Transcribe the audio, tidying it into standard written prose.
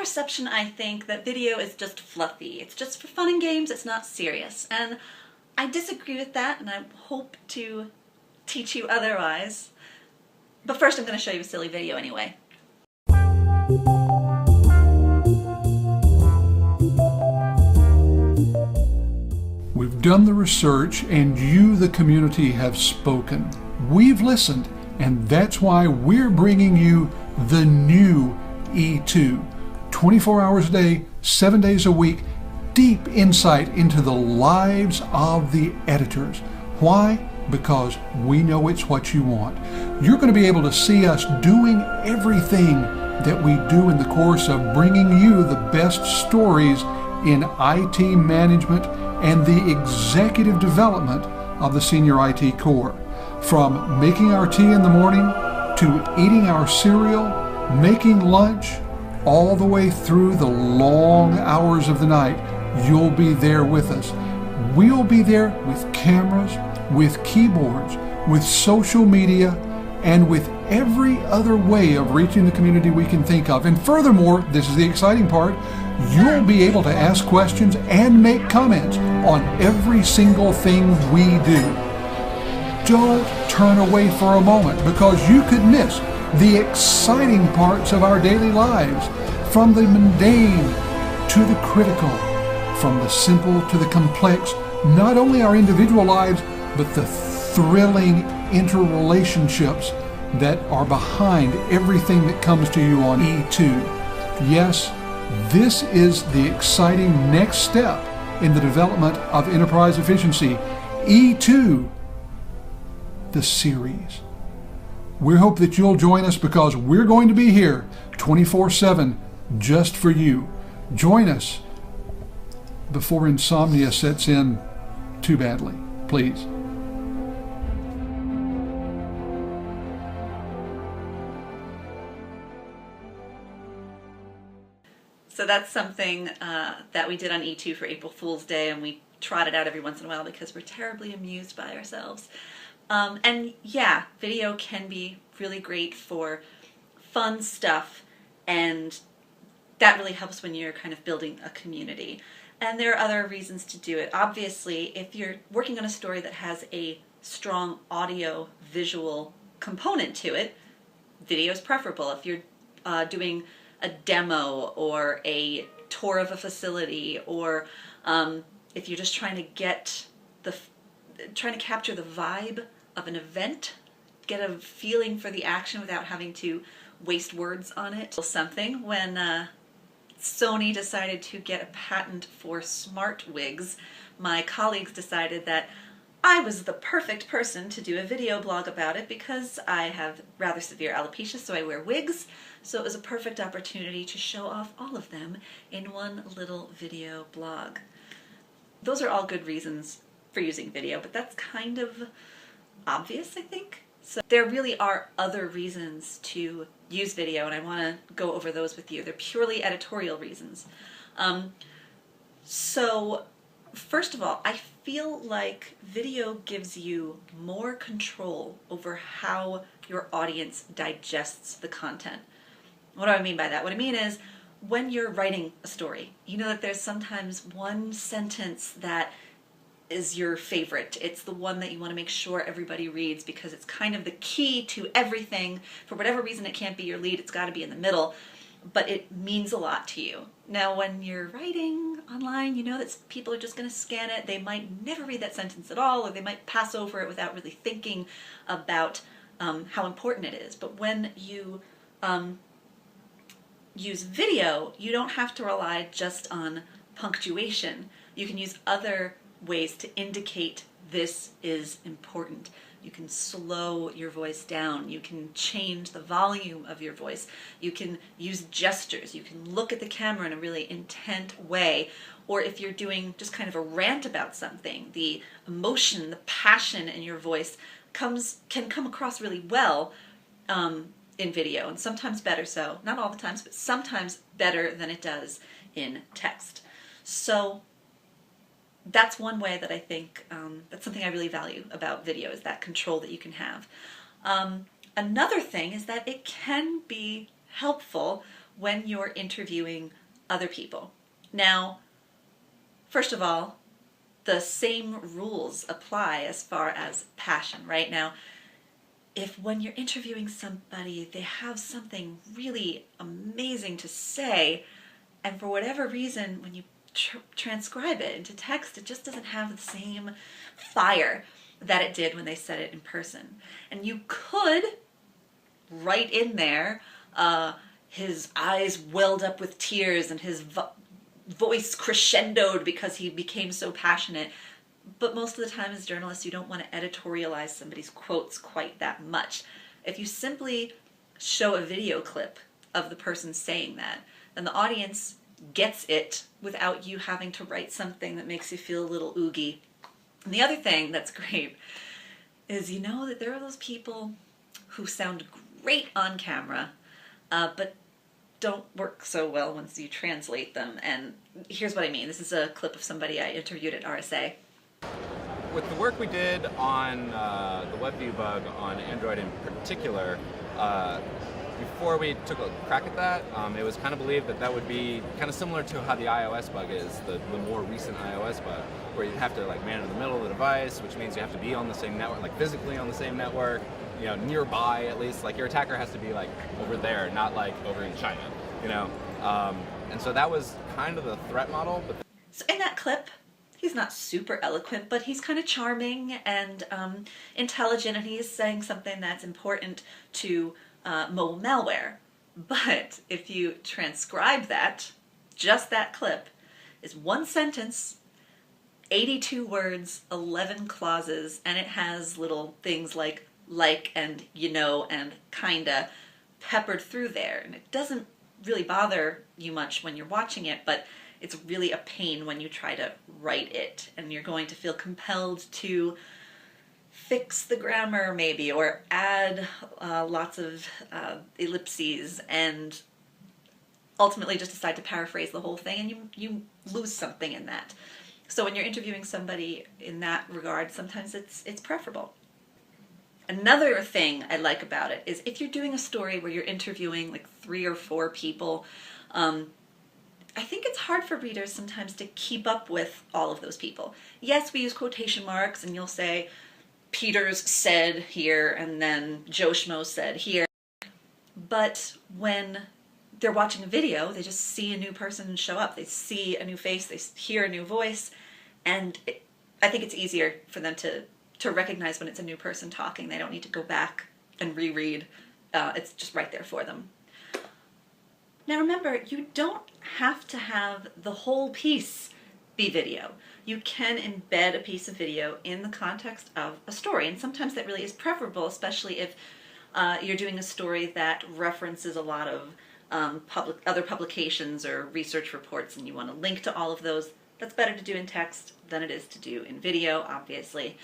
perception, I think, that video is just fluffy. It's just for fun and games, it's not serious. And I disagree with that, and I hope to teach you otherwise. But first I'm going to show you a silly video anyway. We've done the research, and you, the community, have spoken. We've listened, and that's why we're bringing you the new E2. 24 hours a day, 7 days a week, deep insight into the lives of the editors. Why? Because we know it's what you want. You're going to be able to see us doing everything that we do in the course of bringing you the best stories in IT management and the executive development of the Senior IT Corps. From making our tea in the morning to eating our cereal, making lunch, all the way through the long hours of the night, you'll be there with us. We'll be there with cameras, with keyboards, with social media, and with every other way of reaching the community we can think of. And furthermore, this is the exciting part, you'll be able to ask questions and make comments on every single thing we do. Don't turn away for a moment, because you could miss the exciting parts of our daily lives, from the mundane to the critical, from the simple to the complex, not only our individual lives, but the thrilling interrelationships that are behind everything that comes to you on E2. Yes, this is the exciting next step in the development of enterprise efficiency. E2, the series. We hope that you'll join us, because we're going to be here 24/7 just for you. Join us before insomnia sets in too badly, please. So that's something that we did on E2 for April Fool's Day, and we trot it out every once in a while because we're terribly amused by ourselves. And yeah, video can be really great for fun stuff, and that really helps when you're kind of building a community. And there are other reasons to do it. Obviously, if you're working on a story that has a strong audio visual component to it, video is preferable. If you're doing a demo or a tour of a facility, or if you're just trying to capture the vibe of an event, get a feeling for the action without having to waste words on it. Something when Sony decided to get a patent for smart wigs, my colleagues decided that I was the perfect person to do a video blog about it, because I have rather severe alopecia, so I wear wigs. So it was a perfect opportunity to show off all of them in one little video blog. Those are all good reasons for using video, but that's kind of obvious, I think. So there really are other reasons to use video, and I want to go over those with you. They're purely editorial reasons. So first of all, I feel like video gives you more control over how your audience digests the content. What do I mean by that? What I mean is, when you're writing a story, you know that there's sometimes one sentence that is your favorite. It's the one that you want to make sure everybody reads, because it's kind of the key to everything. For whatever reason, it can't be your lead, it's got to be in the middle, but it means a lot to you. Now, when you're writing online, you know that people are just going to scan it. They might never read that sentence at all, or they might pass over it without really thinking about how important it is. But when you use video, you don't have to rely just on punctuation. You can use other ways to indicate this is important. You can slow your voice down. You can change the volume of your voice. You can use gestures. You can look at the camera in a really intent way. Or if you're doing just kind of a rant about something, the emotion, the passion in your voice can come across really well in video, and sometimes better so. Not all the times, but sometimes better than it does in text. So that's one way that I think, that's something I really value about video, is that control that you can have. Another thing is that it can be helpful when you're interviewing other people. Now, first of all, the same rules apply as far as passion, right? Now, if when you're interviewing somebody, they have something really amazing to say, and for whatever reason, when you transcribe it into text, it just doesn't have the same fire that it did when they said it in person. And you could write in there, his eyes welled up with tears and his voice crescendoed because he became so passionate. But most of the time as journalists, you don't want to editorialize somebody's quotes quite that much. If you simply show a video clip of the person saying that, then the audience gets it without you having to write something that makes you feel a little oogie. And the other thing that's great is, you know, that there are those people who sound great on camera, but don't work so well once you translate them. And here's what I mean. This is a clip of somebody I interviewed at RSA. With the work we did on the WebView bug on Android in particular, before we took a crack at that, it was kind of believed that that would be kind of similar to how the iOS bug is, the more recent iOS bug, where you have to like man in the middle of the device, which means you have to be on the same network, like physically on the same network, you know, nearby at least. Like your attacker has to be like over there, not like over in China, you know. And so that was kind of the threat model. But So in that clip, he's not super eloquent, but he's kind of charming and intelligent, and he is saying something that's important to mobile malware. But if you transcribe that, just that clip is one sentence, 82 words, 11 clauses, and it has little things like and you know and kinda peppered through there. And it doesn't really bother you much when you're watching it, but it's really a pain when you try to write it, and you're going to feel compelled to fix the grammar maybe, or add lots of ellipses, and ultimately just decide to paraphrase the whole thing, and you lose something in that. So when you're interviewing somebody in that regard, sometimes it's preferable. Another thing I like about it is if you're doing a story where you're interviewing like 3 or 4 people, I think it's hard for readers sometimes to keep up with all of those people. Yes, we use quotation marks, and you'll say, Peters said here, and then Joe Schmo said here. But when they're watching a video, they just see a new person show up. They see a new face, they hear a new voice, and I think it's easier for them to recognize when it's a new person talking. They don't need to go back and reread. It's just right there for them. Now remember, you don't have to have the whole piece be video. You can embed a piece of video in the context of a story, and sometimes that really is preferable, especially if you're doing a story that references a lot of other publications or research reports, and you want to link to all of those. That's better to do in text than it is to do in video, obviously.